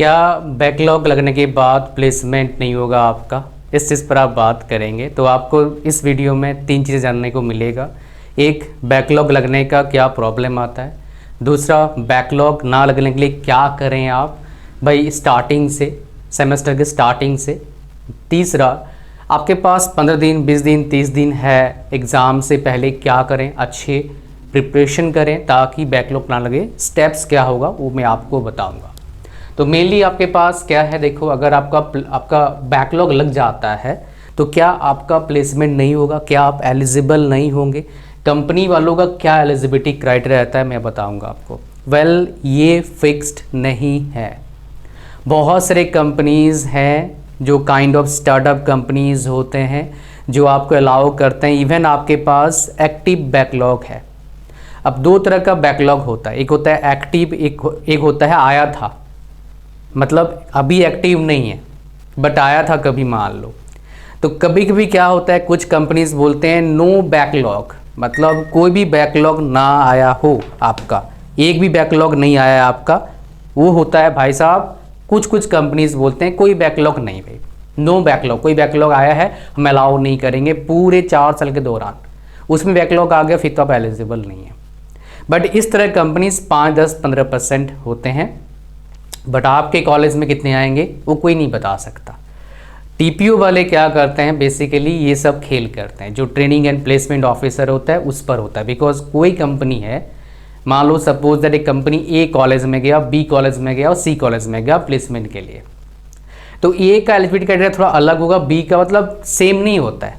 क्या बैकलॉग लगने के बाद प्लेसमेंट नहीं होगा आपका, इस चीज़ पर आप बात करेंगे। तो आपको इस वीडियो में 3 चीज़ें जानने को मिलेगा। एक, बैकलॉग लगने का क्या प्रॉब्लम आता है। दूसरा, बैकलॉग ना लगने के लिए क्या करें आप भाई स्टार्टिंग से, सेमेस्टर के स्टार्टिंग से। तीसरा, आपके पास 15 दिन, 20 दिन, 30 दिन है एग्ज़ाम से पहले, क्या करें, अच्छे प्रिपरेशन करें ताकि बैकलॉग ना लगे। स्टेप्स क्या होगा वो मैं आपको बताऊंगा। तो मेनली आपके पास क्या है, देखो, अगर आपका बैकलॉग लग जाता है तो क्या आपका प्लेसमेंट नहीं होगा, क्या आप एलिजिबल नहीं होंगे। कंपनी वालों का क्या एलिजिबिलिटी क्राइटेरिया रहता है मैं बताऊंगा आपको। वेल, ये फिक्स्ड नहीं है। बहुत सारे कंपनीज़ हैं जो काइंड ऑफ स्टार्टअप कंपनीज़ होते हैं जो आपको अलाउ करते हैं। इवन आपके पास एक्टिव बैकलॉग है। अब 2 तरह का बैकलॉग होता है, एक होता है एक्टिव, एक होता है आया था, मतलब अभी एक्टिव नहीं है बट आया था कभी, मान लो। तो कभी कभी क्या होता है, कुछ कंपनीज बोलते हैं नो बैकलॉग, मतलब कोई भी बैकलॉग ना आया हो आपका, एक भी बैकलॉग नहीं आया है आपका, वो होता है भाई साहब। कुछ कंपनीज बोलते हैं कोई बैकलॉग नहीं भाई, नो बैकलॉग, कोई बैकलॉग आया है हम अलाउ नहीं करेंगे पूरे 4 साल के दौरान। उसमें बैकलॉग आ गया फिर तो आप एलिजिबल नहीं है। बट इस तरह कंपनीज 5, 10, 15% होते हैं। बट आपके कॉलेज में कितने आएंगे वो कोई नहीं बता सकता। टीपीओ वाले क्या करते हैं, बेसिकली ये सब खेल करते हैं। जो ट्रेनिंग एंड प्लेसमेंट ऑफिसर होता है उस पर होता है। बिकॉज कोई कंपनी है, मान लो सपोज दैट एक कंपनी ए कॉलेज में गया, बी कॉलेज में गया और सी कॉलेज में गया प्लेसमेंट के लिए, तो ए का एलिजिबिलिटी क्राइटेरिया थोड़ा अलग होगा, बी का मतलब सेम नहीं होता है।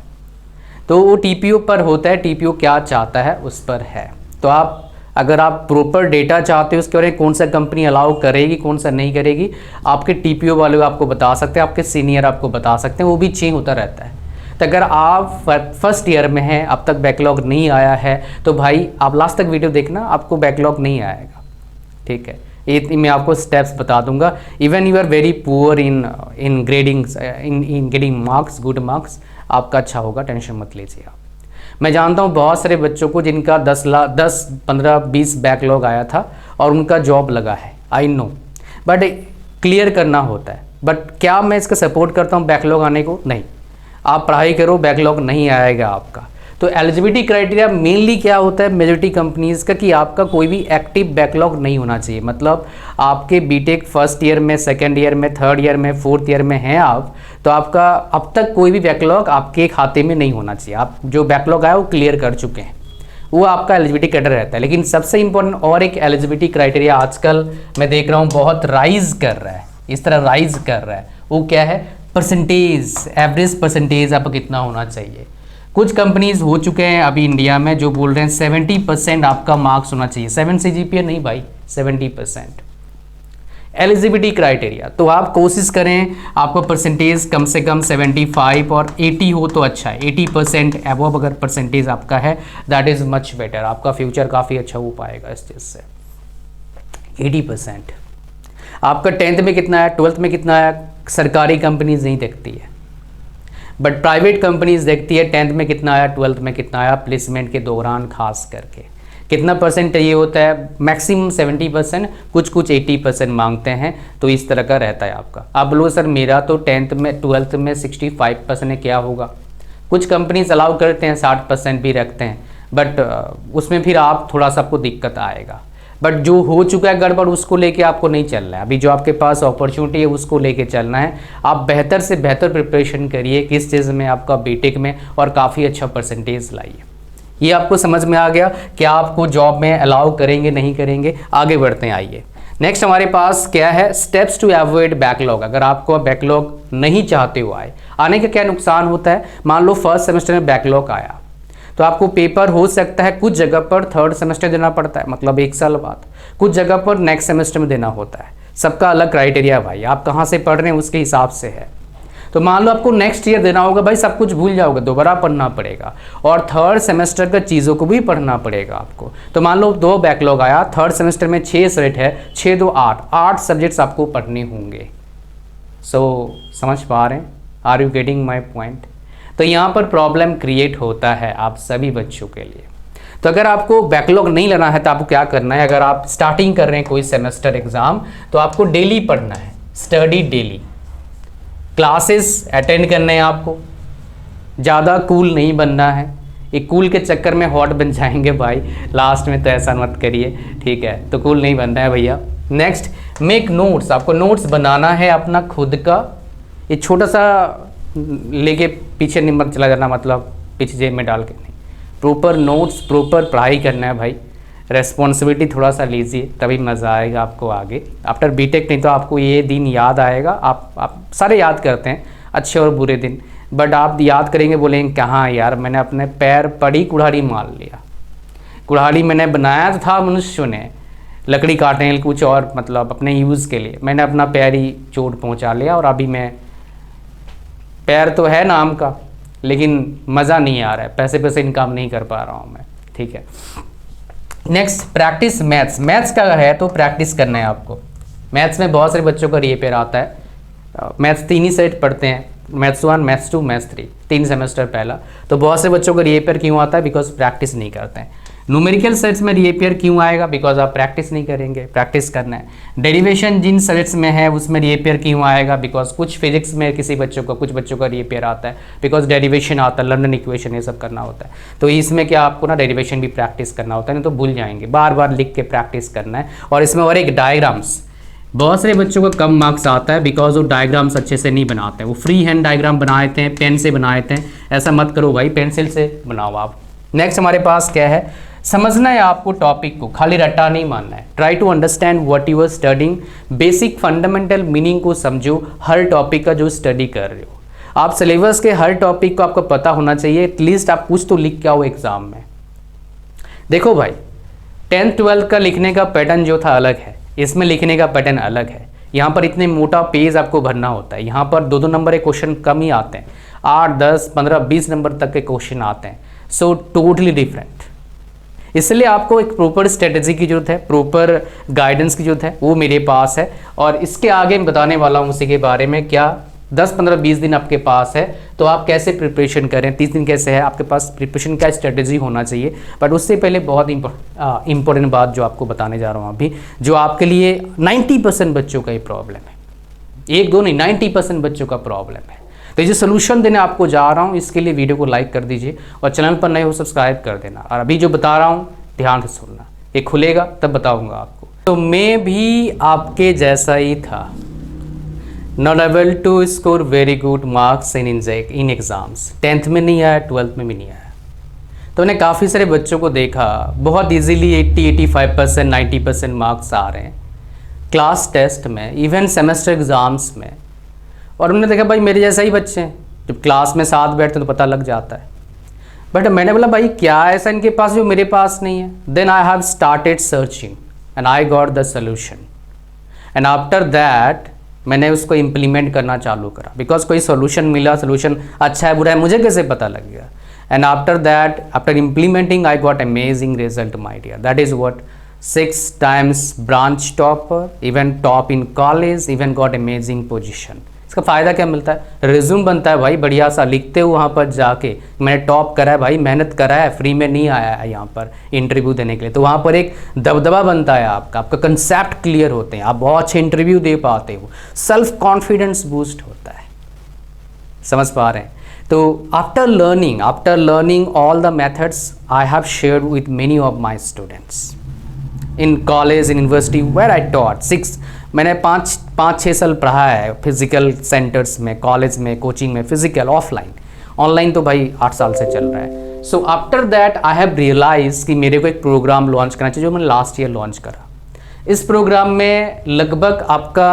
तो वो टीपीओ पर होता है, टीपीओ क्या चाहता है उस पर है। तो आप अगर आप प्रॉपर डेटा चाहते हो उसके बारे में, कौन सा कंपनी अलाउ करेगी कौन सा नहीं करेगी, आपके टीपीओ वाले आपको बता सकते हैं, आपके सीनियर आपको बता सकते हैं, वो भी चेंज होता रहता है। तो अगर आप फर्स्ट ईयर में हैं, अब तक बैकलॉग नहीं आया है, तो भाई आप लास्ट तक वीडियो देखना, आपको बैकलॉग नहीं आएगा, ठीक है। ये मैं आपको स्टेप्स बता दूंगा। Even you are very poor in grading, in getting marks, good marks, आपका अच्छा होगा, टेंशन मत लीजिए आप। मैं जानता हूँ बहुत सारे बच्चों को जिनका 10, 15, 20 बैकलॉग आया था और उनका जॉब लगा है, आई नो, बट क्लियर करना होता है। बट क्या मैं इसका सपोर्ट करता हूँ बैकलॉग आने को? नहीं। आप पढ़ाई करो, बैकलॉग नहीं आएगा आपका। तो एलिजिबिलिटी क्राइटेरिया मेनली क्या होता है मेजॉरिटी कंपनीज़ का, कि आपका कोई भी एक्टिव बैकलॉग नहीं होना चाहिए। मतलब आपके बीटेक फर्स्ट ईयर में, सेकेंड ईयर में, थर्ड ईयर में, फोर्थ ईयर में हैं आप, तो आपका अब तक कोई भी बैकलॉग आपके खाते में नहीं होना चाहिए। आप जो बैकलॉग आया वो क्लियर कर चुके हैं, वो आपका एलिजिबिलिटी क्राइटेरिया रहता है। लेकिन सबसे इंपॉर्टेंट और एक एलिजिबिलिटी क्राइटेरिया आजकल मैं देख रहा हूँ बहुत राइज कर रहा है, इस तरह राइज कर रहा है, वो क्या है, परसेंटेज, एवरेज परसेंटेज आपका कितना होना चाहिए। कुछ कंपनीज हो चुके हैं अभी इंडिया में जो बोल रहे हैं 70% आपका मार्क्स होना चाहिए। 7 CGPA नहीं भाई, 70% एलिजिबिलिटी क्राइटेरिया। तो आप कोशिश करें आपको परसेंटेज कम से कम 75 और 80 हो तो अच्छा है। 80% एबव अगर परसेंटेज आपका है, दैट इज़ मच बेटर, आपका फ्यूचर काफ़ी अच्छा हो पाएगा इस चीज़ से। 80% आपका 10th में कितना है, 12th में कितना है, सरकारी कंपनीज नहीं देखती है, बट प्राइवेट कंपनीज देखती है 10th में कितना आया, 12th में कितना आया, प्लेसमेंट के दौरान खास करके कितना परसेंट चाहिए होता है, मैक्सिमम 70%, कुछ 80% मांगते हैं। तो इस तरह का रहता है आपका। आप बोलो सर मेरा तो 10th में 12th में 65% है, क्या होगा। कुछ कंपनीज अलाउ करते हैं 60% भी रखते हैं, बट उसमें फिर आप थोड़ा सा आपको दिक्कत आएगा। बट जो हो चुका है गड़बड़ उसको लेके आपको नहीं चलना है, अभी जो आपके पास अपॉर्चुनिटी है उसको लेके चलना है। आप बेहतर से बेहतर प्रिपरेशन करिए किस चीज़ में, आपका बीटेक में, और काफ़ी अच्छा परसेंटेज लाइए। ये आपको समझ में आ गया क्या आपको जॉब में अलाउ करेंगे नहीं करेंगे। आगे बढ़ते हैं, आइए नेक्स्ट हमारे पास क्या है, स्टेप्स टू अवॉइड बैकलॉग। अगर आपको बैकलॉग नहीं चाहते हो आने का क्या नुकसान होता है। मान लो फर्स्ट सेमेस्टर में बैकलॉग आया तो आपको पेपर हो सकता है कुछ जगह पर थर्ड सेमेस्टर देना पड़ता है, मतलब 1 साल बाद, कुछ जगह पर नेक्स्ट सेमेस्टर में देना होता है। सबका अलग क्राइटेरिया भाई, आप कहाँ से पढ़ रहे हैं उसके हिसाब से है। तो मान लो आपको नेक्स्ट ईयर देना होगा, भाई सब कुछ भूल जाओगे, दोबारा पढ़ना पड़ेगा, और थर्ड सेमेस्टर का चीज़ों को भी पढ़ना पड़ेगा आपको। तो मान लो 2 बैकलॉग आया, थर्ड सेमेस्टर में 6 सब्जेक्ट है, 6 2 8 सब्जेक्ट्स आपको पढ़ने होंगे। समझ पा रहे हैं, are you getting my point. तो यहाँ पर प्रॉब्लम क्रिएट होता है आप सभी बच्चों के लिए। तो अगर आपको बैकलॉग नहीं लेना है तो आपको क्या करना है, अगर आप स्टार्टिंग कर रहे हैं कोई सेमेस्टर एग्ज़ाम, तो आपको डेली पढ़ना है। स्टडी डेली, क्लासेस अटेंड करने हैं आपको, ज़्यादा कूल नहीं बनना है, एक कूल के चक्कर में हॉट बन जाएंगे भाई लास्ट में, तो ऐसा मत करिए, ठीक है, तो कूल नहीं बनना है भैया। नेक्स्ट मेक नोट्स, आपको नोट्स बनाना है अपना खुद का, ये छोटा सा लेके पीछे नंबर चला जाना, मतलब पीछे जेब में डाल के नहीं, प्रॉपर नोट्स, प्रॉपर पढ़ाई करना है भाई, रेस्पॉन्सिबिलिटी थोड़ा सा लीजिए तभी मज़ा आएगा आपको आगे। आफ्टर बीटेक नहीं तो आपको ये दिन याद आएगा, आप सारे याद करते हैं अच्छे और बुरे दिन, बट आप याद करेंगे बोलेंगे कहाँ यार मैंने अपने पैर पड़ी कुल्हाड़ी मार लिया, कुल्हाड़ी मैंने बनाया तो था मनुष्य ने लकड़ी काटने कुछ और मतलब अपने यूज़ के लिए, मैंने अपना पैर ही चोट पहुँचा लिया और अभी मैं पैर तो है नाम का लेकिन मज़ा नहीं आ रहा है, पैसे इनकम नहीं कर पा रहा हूँ मैं, ठीक है। नेक्स्ट प्रैक्टिस मैथ्स, मैथ्स का है तो प्रैक्टिस करना है आपको। मैथ्स में बहुत सारे बच्चों का रीपेयर आता है, मैथ्स 3 ही सेट पढ़ते हैं, मैथ्स 1, मैथ्स 2, मैथ्स 3, 3 सेमेस्टर पहला, तो बहुत से बच्चों का रीपेयर क्यों आता है? बिकॉज प्रैक्टिस नहीं करते हैं। न्यूमेरिकल सेट्स में रीपेयर क्यों आएगा? बिकॉज आप प्रैक्टिस नहीं करेंगे, प्रैक्टिस करना है। डेरिवेशन जिन सेट्स में है उसमें रीपेयर क्यों आएगा? बिकॉज कुछ फिजिक्स में किसी बच्चों का, कुछ बच्चों का रीपेयर आता है, बिकॉज डेरिवेशन आता है, लंडन इक्वेशन ये सब करना होता है, तो इसमें क्या आपको ना डेरिवेशन भी प्रैक्टिस करना होता है, नहीं तो भूल जाएंगे, बार बार लिख के प्रैक्टिस करना है। और इसमें और एक डायग्राम्स, बहुत सारे बच्चों को कम मार्क्स आता है बिकॉज वो डायग्राम्स अच्छे से नहीं बनाते हैं, वो फ्री हैंड डायग्राम बनाए थे, पेन से बनाए थे, ऐसा मत करो भाई, पेंसिल से बनाओ आप। नेक्स्ट हमारे पास क्या है, समझना है आपको टॉपिक को, खाली रट्टा नहीं मानना है। Try to understand what you are studying, basic fundamental meaning को समझो हर टॉपिक का जो स्टडी कर रहे हो आप। सिलेबस के हर टॉपिक को आपको पता होना चाहिए, एटलीस्ट आप कुछ तो लिख के आओ एग्जाम में। देखो भाई 10th 12th का लिखने का पैटर्न जो था अलग है, इसमें लिखने का पैटर्न अलग है। यहाँ पर इतने मोटा पेज आपको भरना होता है, यहाँ पर 2-2 नंबर के क्वेश्चन कम ही आते हैं, 8, 10, 15, 20 नंबर तक के क्वेश्चन आते हैं, सो टोटली डिफरेंट। इसलिए आपको एक प्रॉपर स्ट्रेटेजी की जरूरत है, प्रॉपर गाइडेंस की जरूरत है, वो मेरे पास है और इसके आगे मैं बताने वाला हूँ उसी के बारे में। क्या 10, 15, 20 दिन आपके पास है तो आप कैसे प्रिपरेशन करें, 30 दिन कैसे है आपके पास प्रिपरेशन, क्या स्ट्रेटेजी होना चाहिए। बट उससे पहले बहुत इंपॉर्टेंट बात जो आपको बताने जा रहा हूँ अभी, जो आपके लिए 90% बच्चों का ही प्रॉब्लम है, 1-2 नहीं 90% बच्चों का प्रॉब्लम है। तो ये सोल्यूशन देने आपको जा रहा हूँ, इसके लिए वीडियो को लाइक कर दीजिए और चैनल पर नए हो सब्सक्राइब कर देना। और अभी जो बता रहा हूँ ध्यान से सुनना, ये खुलेगा तब बताऊँगा आपको। तो मैं भी आपके जैसा ही था, not able to score very good marks in exams, 10th में नहीं आया, 12th में भी नहीं आया। तो मैंने काफ़ी सारे बच्चों को देखा बहुत इजीली 80-85%, 90% मार्क्स आ रहे हैं क्लास टेस्ट में, इवन सेमेस्टर एग्ज़ाम्स में। और हमने देखा भाई मेरे जैसा ही बच्चे हैं, जब क्लास में साथ बैठते हैं तो पता लग जाता है। बट मैंने बोला भाई क्या ऐसा इनके पास जो मेरे पास नहीं है? Then I have started searching and I got the solution, and after that मैंने उसको इम्प्लीमेंट करना चालू करा। बिकॉज कोई सोल्यूशन मिला, सोल्यूशन अच्छा है बुरा है मुझे कैसे पता लग गया? And after that, after implementing I got amazing result my dear. That is what 6 times branch topper, even top in college, even got amazing position। इसका फ़ायदा क्या मिलता है? रिज्यूम बनता है भाई बढ़िया सा, लिखते हो वहाँ पर जाके मैंने टॉप करा है भाई, मेहनत करा है, फ्री में नहीं आया है यहाँ पर इंटरव्यू देने के लिए। तो वहाँ पर एक दबदबा बनता है आपका, आपका कंसेप्ट क्लियर होते हैं, आप बहुत अच्छे इंटरव्यू दे पाते हो, सेल्फ कॉन्फिडेंस बूस्ट होता है। समझ पा रहे हैं? तो after learning all the methods I have shared with many of my students in college, in university where I taught. मैंने 5-6 साल पढ़ा है फिजिकल सेंटर्स में, कॉलेज में, कोचिंग में, फिजिकल, ऑफलाइन, ऑनलाइन तो भाई 8 साल से चल रहा है। So after that I have realise कि मेरे को एक प्रोग्राम लॉन्च करना चाहिए, जो मैंने लास्ट ईयर लॉन्च करा। इस प्रोग्राम में लगभग आपका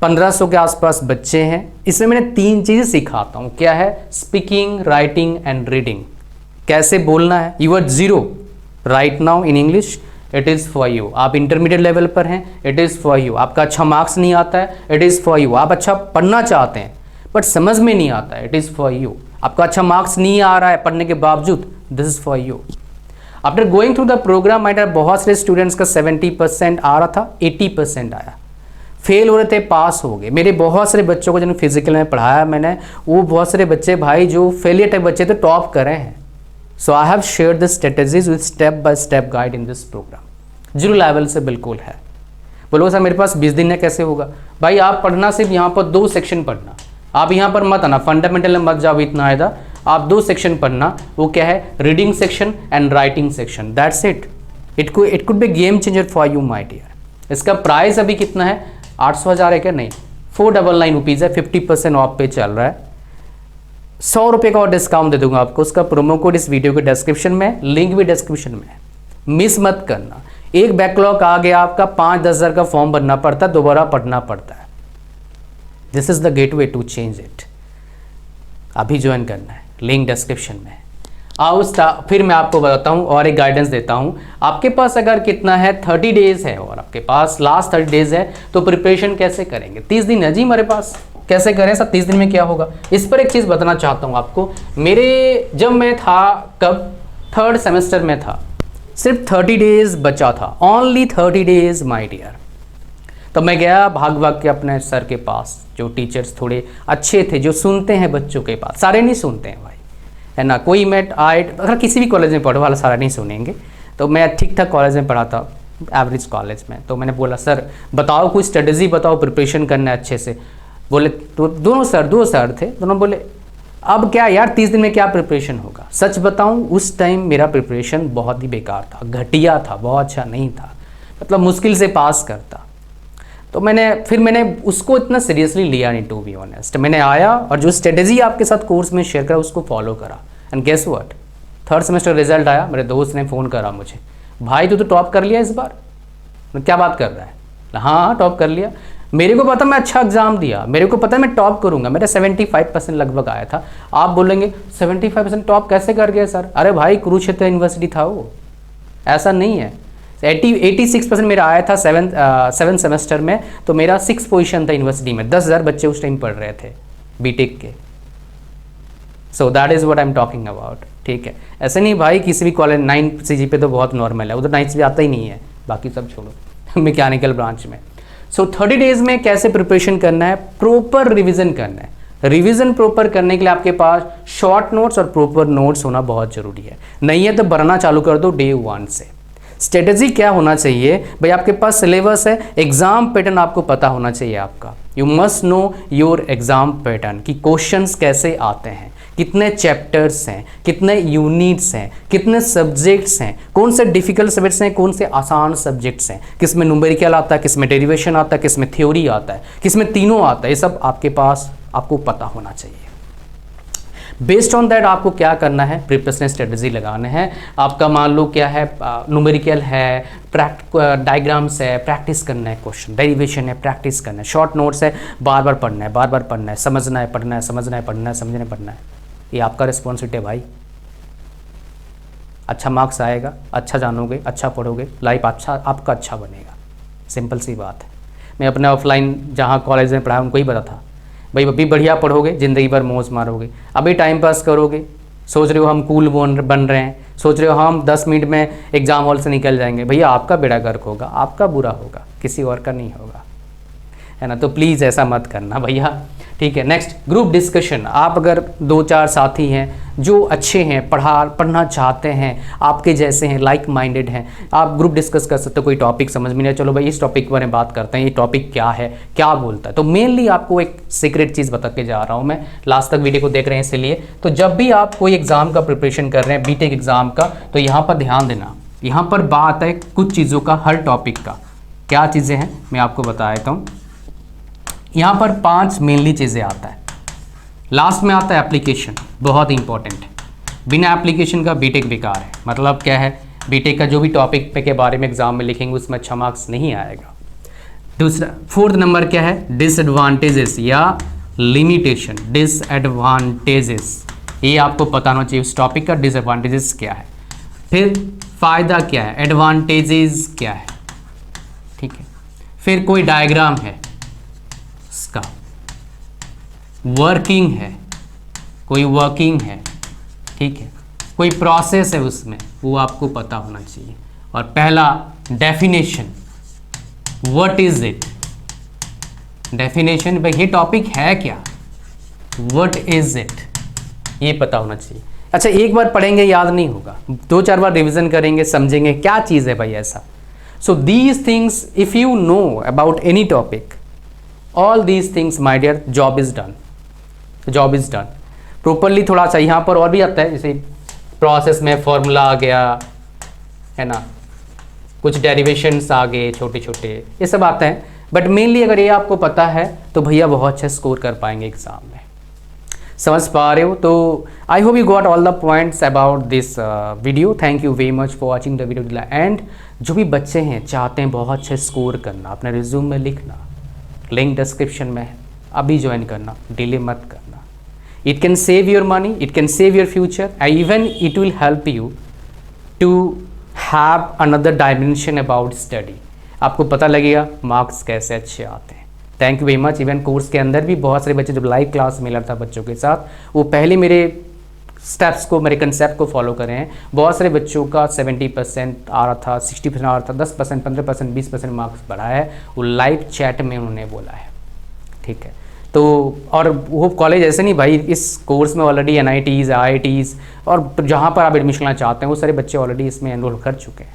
1500 के आसपास बच्चे हैं। इसमें मैंने 3 चीज़ें सिखाता हूँ। क्या है? Speaking, writing and reading. कैसे बोलना है? You are zero right now in English, it is for you. आप इंटरमीडिएट लेवल पर हैं, इट इज़ फॉर यू। आपका अच्छा मार्क्स नहीं आता है, इट इज़ फॉर यू। आप अच्छा पढ़ना चाहते हैं बट समझ में नहीं आता है, इट इज़ फॉर यू। आपका अच्छा मार्क्स नहीं आ रहा है पढ़ने के बावजूद, this is for you. After going through the programme might बहुत सारे स्टूडेंट्स का 70% आ रहा था, 80% आया, फेल हो रहे थे, पास हो गए। मेरे बहुत सारे बच्चों को जिन्हें फिजिकल में पढ़ाया मैंने, वो बहुत सारे बच्चे भाई जो फेलियर टाइप बच्चे थे टॉप कर रहे हैं। So I have shared the strategies with step by step guide in this program. Zero level से बिल्कुल है, बोलोगे सर मेरे पास 20 दिन है, कैसे होगा? भाई आप पढ़ना सिर्फ यहाँ पर 2 सेक्शन पढ़ना, आप यहाँ पर मत आना, फंडामेंटल में मत जाओ इतना आयदा, आप 2 सेक्शन पढ़ना। वो क्या है? Reading section and writing section, that's it. It could be game changer for you my dear. इसका प्राइस अभी कितना है? 800,000 है क्या? नहीं, 499 रुपीज़ है, 50% ऑफ पे चल रहा है। 100 रुपये का और डिस्काउंट दे दूंगा आपको। उसका प्रोमो कोड इस वीडियो के डिस्क्रिप्शन में, लिंक भी डिस्क्रिप्शन में है, मिस मत करना। एक बैकलॉग आ गया आपका, 5-10 हज़ार का फॉर्म भरना पड़ता है, दोबारा पढ़ना पड़ता है। This is the gateway to change it. अभी ज्वाइन करना है, लिंक डिस्क्रिप्शन में। आओ फिर मैं आपको बताता हूँ और एक गाइडेंस देता हूँ। आपके पास अगर कितना है, 30 डेज है और आपके पास लास्ट 30 डेज है, तो प्रिपरेशन कैसे करेंगे? 30 दिन है जी हमारे पास, कैसे करें सर? 30 दिन में क्या होगा? इस पर एक चीज़ बताना चाहता हूँ आपको। जब मैं था, कब? 3rd सेमेस्टर में था, सिर्फ 30 डेज बचा था, ओनली 30 डेज माय डियर। तो मैं गया भाग भाग के अपने सर के पास, जो टीचर्स थोड़े अच्छे थे, जो सुनते हैं बच्चों के पास। सारे नहीं सुनते हैं भाई, है ना। कोई मेट आए, अगर किसी भी कॉलेज में पढ़ो वाला सारा नहीं सुनेंगे। तो मैं ठीक ठाक कॉलेज में पढ़ा था, एवरेज कॉलेज में। तो मैंने बोला सर बताओ, कोई स्ट्रेटजी बताओ, प्रिपरेशन करना है अच्छे से। बोले तो दो सर थे, दोनों बोले अब क्या यार 30 दिन में क्या प्रिपरेशन होगा? सच बताऊं, उस टाइम मेरा प्रिपरेशन बहुत ही बेकार था, घटिया था, बहुत अच्छा नहीं था, मतलब मुश्किल से पास करता। तो मैंने उसको इतना सीरियसली लिया नहीं, टू बी ऑनेस्ट। मैंने आया और जो स्ट्रेटेजी आपके साथ कोर्स में शेयर करा उसको फॉलो करा, and guess what, 3rd semester result आया। मेरे दोस्त ने फ़ोन करा मुझे, भाई तू तो टॉप कर लिया इस बार। क्या बात कर रहा है? हाँ टॉप कर लिया। मेरे को पता मैं अच्छा एग्जाम दिया, मेरे को पता मैं टॉप करूंगा, मेरा 75% लगभग आया था। आप बोलेंगे 75% टॉप कैसे कर गया सर? अरे भाई कुरुक्षेत्र यूनिवर्सिटी था वो, ऐसा नहीं है। 86% मेरा आया था 7 सेमेस्टर में, तो मेरा 6 पोजीशन था यूनिवर्सिटी में। 10,000 बच्चे उस टाइम पढ़ रहे थे बीटेक के। So that is what I am talking about, ठीक है। ऐसे नहीं भाई, किसी भी कॉलेज 9 CGPA तो बहुत नॉर्मल है, उधर 9 भी आता ही नहीं है, बाकी सब छोड़ो मैकेनिकल ब्रांच में। सो 30 डेज में कैसे प्रिपरेशन करना है? प्रॉपर रिवीजन करना है। रिवीजन प्रॉपर करने के लिए आपके पास शॉर्ट नोट्स और प्रॉपर नोट्स होना बहुत जरूरी है। नहीं है तो भरना चालू कर दो डे 1 से। स्ट्रेटेजी क्या होना चाहिए भाई? आपके पास सिलेबस है, एग्जाम पैटर्न आपको पता होना चाहिए आपका। You must know your exam pattern, कि क्वेश्चंस कैसे आते हैं, कितने चैप्टर्स हैं, कितने यूनिट्स हैं, कितने सब्जेक्ट्स हैं, कौन से डिफिकल्ट सब्जेक्ट्स हैं, कौन से आसान सब्जेक्ट्स हैं, किस में न्यूमेरिकल आता है, किस में डेरिवेशन आता है, किस में थ्योरी आता है, किस में तीनों आता है। ये सब आपके पास आपको पता होना चाहिए। बेस्ड ऑन दैट आपको क्या करना है? प्रिपरेशन स्ट्रेटजी लगाने हैं। आपका मान लो क्या है, न्यूमेरिकल है, डायग्राम्स है, प्रैक्टिस करना है, क्वेश्चन डेरिवेशन है, प्रैक्टिस करना है, शॉर्ट नोट्स है, बार बार पढ़ना है, बार बार पढ़ना है, समझना है, पढ़ना है, समझना है, पढ़ना है, समझना है, पढ़ना है। ये आपका रिस्पॉन्सिबिलिटी है भाई। अच्छा मार्क्स आएगा, अच्छा जानोगे, अच्छा पढ़ोगे, लाइफ अच्छा आपका अच्छा बनेगा। सिंपल सी बात है। मैं अपने ऑफलाइन जहाँ कॉलेज में पढ़ा उनको ही पता था भाई, अभी बढ़िया पढ़ोगे ज़िंदगी भर मौज मारोगे। अभी टाइम पास करोगे, सोच रहे हो हम कूल बन रहे हैं, सोच रहे हो हम 10 मिनट में एग्जाम हॉल से निकल जाएंगे। भैया आपका बेड़ा गर्क होगा, आपका बुरा होगा, किसी और का नहीं होगा, है ना। तो प्लीज़ ऐसा मत करना भैया, ठीक है। Next, group discussion. आप अगर 2-4 साथी हैं जो अच्छे हैं, पढ़ना चाहते हैं, आपके जैसे हैं, लाइक माइंडेड हैं, आप ग्रुप डिस्कस कर सकते हो। कोई टॉपिक समझ में नहीं, चलो भाई इस टॉपिक के बारे में बात करते हैं, ये टॉपिक क्या है, क्या बोलता है। तो मेनली आपको एक सीक्रेट चीज़ बता के जा रहा हूँ मैं, लास्ट तक वीडियो को देख रहे हैं इसलिए। तो जब भी आप कोई एग्ज़ाम का प्रिपरेशन कर रहे हैं, बीटेक एग्ज़ाम का, तो यहाँ पर ध्यान देना, यहाँ पर बात है कुछ चीज़ों का, हर टॉपिक का क्या चीज़ें हैं मैं आपको बता देता हूँ। यहाँ पर 5 मेनली चीज़ें आता है। लास्ट में आता है एप्लीकेशन, बहुत इंपॉर्टेंट है। बिना एप्लीकेशन का बीटेक बेकार है। मतलब क्या है, बीटेक का जो भी टॉपिक पे के बारे में एग्जाम में लिखेंगे उसमें अच्छा मार्क्स नहीं आएगा। दूसरा 4th नंबर क्या है, डिसएडवांटेजेस या लिमिटेशन। डिसएडवांटेजेस ये आपको पता होना चाहिए उस टॉपिक का, डिसएडवांटेजेस क्या है। फिर फ़ायदा क्या है, एडवांटेजेस क्या है, ठीक है। फिर कोई डायग्राम है इसका, वर्किंग है, कोई वर्किंग है, ठीक है, कोई प्रोसेस है उसमें, वो आपको पता होना चाहिए। और पहला definition, what is it, definition भाई ये टॉपिक है क्या, व्हाट इज इट, ये पता होना चाहिए। अच्छा एक बार पढ़ेंगे याद नहीं होगा, 2-4 बार रिवीजन करेंगे, समझेंगे क्या चीज़ है भाई ऐसा। So these things, if you know about any topic, all these things, my dear, job is done. Job is done properly. थोड़ा सा यहाँ पर और भी आता है, जैसे प्रोसेस में फॉर्मूला आ गया है ना, कुछ डेरिवेशंस आ गए छोटे छोटे, ये सब आते हैं। बट मेनली अगर ये आपको पता है तो भैया बहुत अच्छा स्कोर कर पाएंगे एग्ज़ाम में। समझ पा रहे हो? तो I hope you got all the points about this video. Thank you very much for watching the video till and. जो भी बच्चे हैं चाहते हैं बहुत अच्छा स्कोर करना, अपने रिज्यूम में लिखना, लिंक डिस्क्रिप्शन में है, अभी ज्वाइन करना, डिले मत करना। It can save your money, it can save your future, and even it will help you to have another dimension about study. आपको पता लगेगा मार्क्स कैसे अच्छे आते हैं। Thank you very much. Even course के अंदर भी बहुत सारे बच्चे जब लाइव क्लास मिला था बच्चों के साथ, वो पहले मेरे स्टेप्स को, मेरे कंसेप्ट को फॉलो कर रहे हैं। बहुत सारे बच्चों का 70% आ रहा था, 60% आ रहा था, 10%, 15%, 20% मार्क्स बढ़ा है, वो लाइव चैट में उन्होंने बोला है। ठीक है, तो और वो कॉलेज ऐसे नहीं भाई, इस कोर्स में ऑलरेडी NITs, IITs और जहाँ पर आप एडमिशन लेना चाहते हैं वो सारे बच्चे ऑलरेडी इसमें एनरोल कर चुके हैं।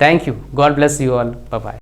Thank you, God bless you all, bye bye.